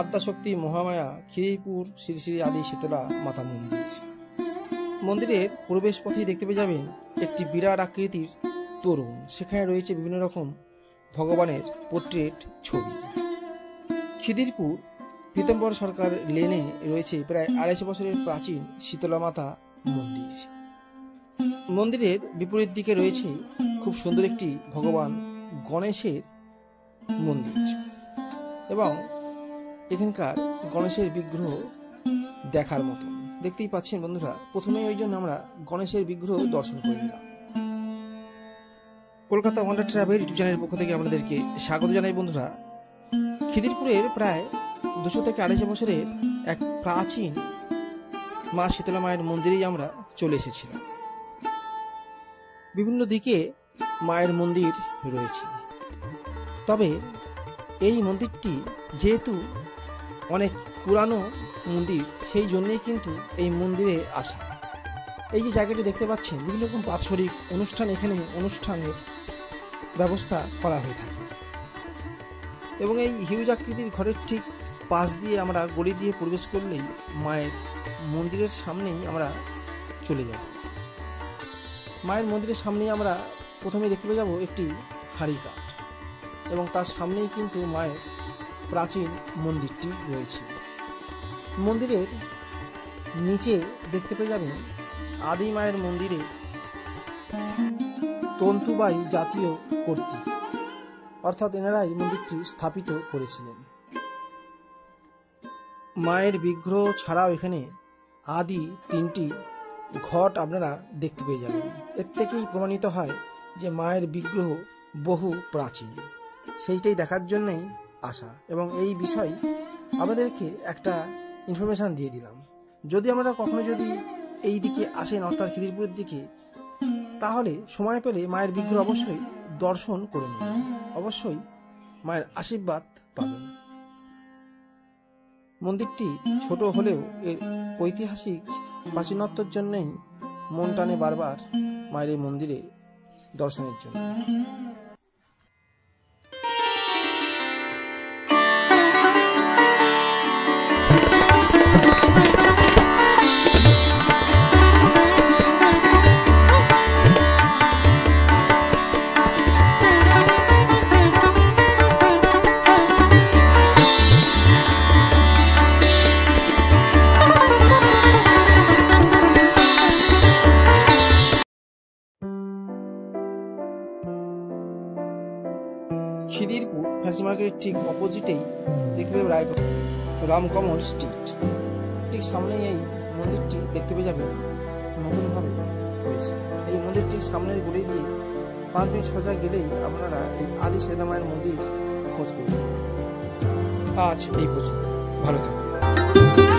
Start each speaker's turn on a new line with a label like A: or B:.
A: আদ্যাশক্তি মহামায়া খিদিরপুর শ্রী শ্রী আদি শীতলা মাতা মন্দির। মন্দিরের প্রবেশ পথেই দেখতে পেয়ে যাবেন একটি বিরাট আকৃতির তোরণ। সেখানে রয়েছে বিভিন্ন রকম ভগবানের পোর্ট্রেট ছবি। খিদিরপুর পীতাম্বর সরকার লেনে রয়েছে প্রায় 250 বছরের প্রাচীন শীতলা মাতা মন্দির। মন্দিরের বিপরীত দিকে রয়েছে খুব সুন্দর একটি ভগবান গণেশের মন্দির এবং এখানকার গণেশের বিগ্রহ দেখার মতো। দেখতেই পাচ্ছেন বন্ধুরা, প্রথমেই ওই জন্য আমরা গণেশের বিগ্রহ দর্শন করে নিলাম। কলকাতা ওয়ান্ডার ট্রাভেল ইউটিউব চ্যানেলের পক্ষ থেকে আপনাদেরকে স্বাগত জানাই। বন্ধুরা, খিদিরপুরের প্রায় 200 থেকে 250 বছরের এক প্রাচীন মা শীতলা মায়ের মন্দিরেই আমরা চলে এসেছিলাম। বিভিন্ন দিকে মায়ের মন্দির রয়েছে, তবে এই মন্দিরটি যেহেতু অনেক পুরানো মন্দির, সেই জন্যই কিন্তু এই মন্দিরে আসা। এই যে জায়গাটি দেখতে পাচ্ছেন, বিভিন্ন রকম বাৎসরিক অনুষ্ঠান, এখানে অনুষ্ঠানের ব্যবস্থা করা হয়ে থাকে এবং এই হিউজ আকৃতির ঘরের ঠিক পাশ দিয়ে আমরা গলি দিয়ে প্রবেশ করলেই মায়ের মন্দিরের সামনেই আমরা চলে যাব। মায়ের মন্দিরের সামনেই আমরা প্রথমে দেখতে পেয়ে যাব একটি হাঁড়ি কাঠ এবং তার সামনেই কিন্তু মায়ের প্রাচীন মন্দিরটি রয়েছে। মন্দিরের নিচে দেখতে পেয়ে যাবেন আদি মায়ের মন্দিরে তন্তুবাই জাতীয় কর্তৃক, অর্থাৎ এনারাই মন্দিরটি স্থাপিত করেছিলেন। মায়ের বিগ্রহ ছাড়াও এখানে আদি 3টি ঘট আপনারা দেখতে পেয়ে যাবেন। এর থেকেই প্রমাণিত হয় যে মায়ের বিগ্রহ বহু প্রাচীন। সেইটাই দেখার জন্যই আসা এবং এই বিষয় আপনাদেরকে একটা ইনফরমেশান দিয়ে দিলাম। যদি আপনারা কখনো যদি এই দিকে আসেন, অর্থাৎ খিদিরপুরের দিকে, তাহলে সময় পেলে মায়ের বিগ্রহ অবশ্যই দর্শন করে নেবেন, অবশ্যই মায়ের আশীর্বাদ পাবেন। মন্দিরটি ছোট হলেও এর ঐতিহাসিক প্রাচীনত্বের জন্যই মন টানে বারবার মায়ের এই মন্দিরে দর্শনের জন্য। খিদিরপুর ফ্যান্সি মার্কেটের ঠিক অপোজিটেই দেখতে পেয়ে রামকমল স্ট্রিট, ঠিক সামনেই এই মন্দিরটি দেখতে পেয়ে যাবেন নতুনভাবে হয়েছে। এই মন্দিরটির সামনের গলি দিয়ে 5 মিনিট সোজা গেলেই আপনারা এই আদি শীতলা মায়ের মন্দির খোঁজ পেয়ে যাবেন। আজ এই পর্যন্ত, ভালো থাকবেন।